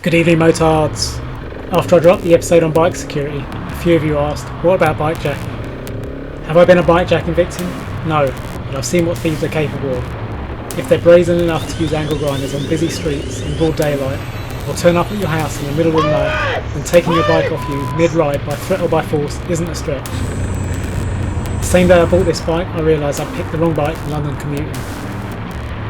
Good evening, motards. After I dropped the episode on bike security, a few of you asked, what about bike jacking? Have I been a bike jacking victim? No, but I've seen what thieves are capable of. If they're brazen enough to use angle grinders on busy streets in broad daylight, or turn up at your house in the middle of the night, then taking your bike off you mid-ride by threat or by force isn't a stretch. The same day I bought this bike, I realised I'd picked the wrong bike for London commuting.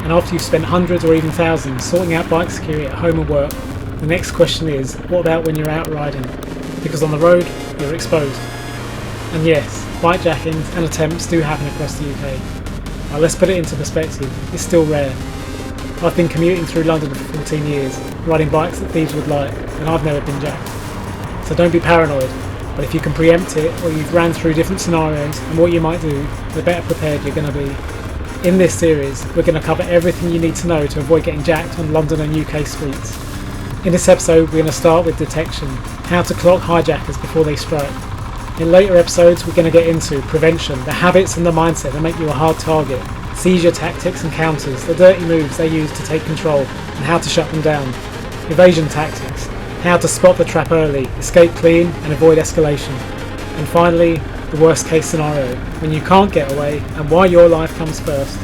And after you've spent hundreds or even thousands sorting out bike security at home and work, the next question is, what about when you're out riding? Because on the road, you're exposed. And yes, bike jackings and attempts do happen across the UK. Now let's put it into perspective, it's still rare. I've been commuting through London for 14 years, riding bikes that thieves would like, and I've never been jacked. So don't be paranoid, but if you can preempt it, or you've ran through different scenarios and what you might do, the better prepared you're going to be. In this series, we're going to cover everything you need to know to avoid getting jacked on London and UK streets. In this episode, we're going to start with detection, how to clock hijackers before they strike. In later episodes, we're going to get into prevention, the habits and the mindset that make you a hard target, seizure tactics and counters, the dirty moves they use to take control, and how to shut them down, evasion tactics, how to spot the trap early, escape clean and avoid escalation, and finally, the worst case scenario, when you can't get away and why your life comes first.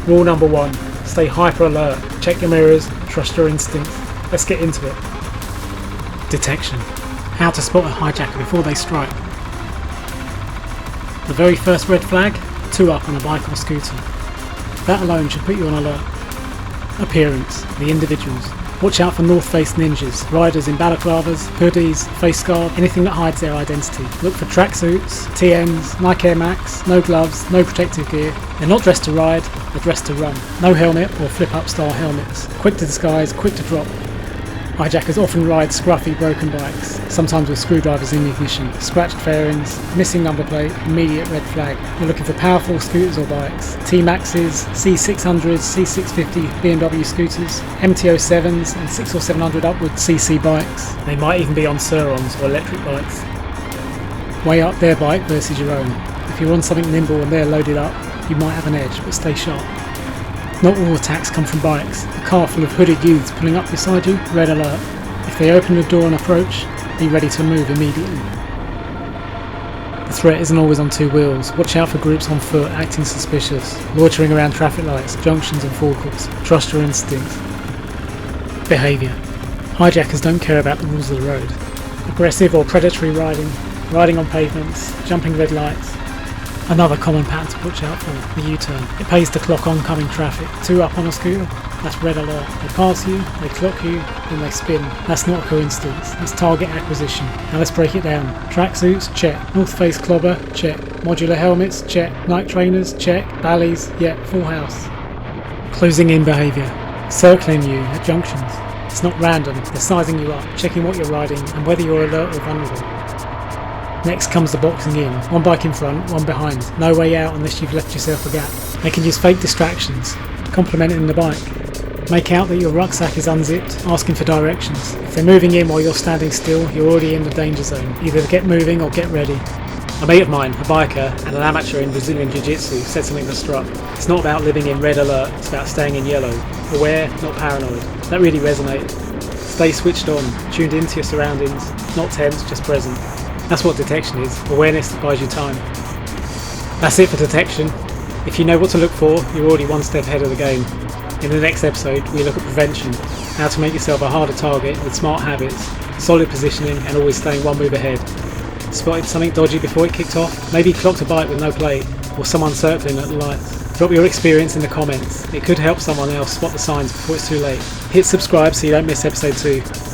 Rule number 1, stay hyper alert, check your mirrors, trust your instincts. Let's get into it. Detection. How to spot a hijacker before they strike. The very first red flag, 2 up on a bike or scooter. That alone should put you on alert. Appearance. The individuals. Watch out for North Face ninjas, riders in balaclavas, hoodies, face guard, anything that hides their identity. Look for tracksuits, TNs, Nike Air Max, no gloves, no protective gear. They're not dressed to ride, they're dressed to run. No helmet or flip-up style helmets. Quick to disguise, quick to drop. Hijackers often ride scruffy, broken bikes, sometimes with screwdrivers in the ignition, scratched fairings, missing number plate, immediate red flag. You're looking for powerful scooters or bikes, T-Maxes, C600s, C650 BMW scooters, MT-07s and 6 or 700 upward CC bikes. They might even be on Surons or electric bikes. Weigh up their bike versus your own. If you're on something nimble and they're loaded up, you might have an edge, but stay sharp. Not all attacks come from bikes. A car full of hooded youths pulling up beside you, red alert. If they open the door and approach, be ready to move immediately. The threat isn't always on 2 wheels. Watch out for groups on foot acting suspicious, loitering around traffic lights, junctions and forecourts. Trust your instincts. Behaviour. Hijackers don't care about the rules of the road. Aggressive or predatory riding, riding on pavements, jumping red lights. Another common pattern to watch out for, the U-turn. It pays to clock oncoming traffic. 2 up on a scooter, that's red alert. They pass you, they clock you, then they spin. That's not a coincidence, it's target acquisition. Now let's break it down. Tracksuits, check. North Face clobber, check. Modular helmets, check. Nike trainers, check. Ballys, yeah, full house. Closing in behaviour. Circling you at junctions. It's not random, they're sizing you up, checking what you're riding and whether you're alert or vulnerable. Next comes the boxing in, 1 bike in front, 1 behind, no way out unless you've left yourself a gap. They can use fake distractions, complementing the bike. Make out that your rucksack is unzipped, asking for directions. If they're moving in while you're standing still, you're already in the danger zone. Either get moving or get ready. A mate of mine, a biker and an amateur in Brazilian Jiu-Jitsu, said something that struck. It's not about living in red alert, it's about staying in yellow. Aware, not paranoid. That really resonated. Stay switched on, tuned into your surroundings, not tense, just present. That's what detection is, awareness that buys you time. That's it for detection. If you know what to look for, you're already 1 step ahead of the game. In the next episode, we look at prevention, how to make yourself a harder target with smart habits, solid positioning and always staying 1 move ahead. Spotted something dodgy before it kicked off? Maybe clocked a bike with no plate, or someone circling at the lights. Drop your experience in the comments, it could help someone else spot the signs before it's too late. Hit subscribe so you don't miss episode 2.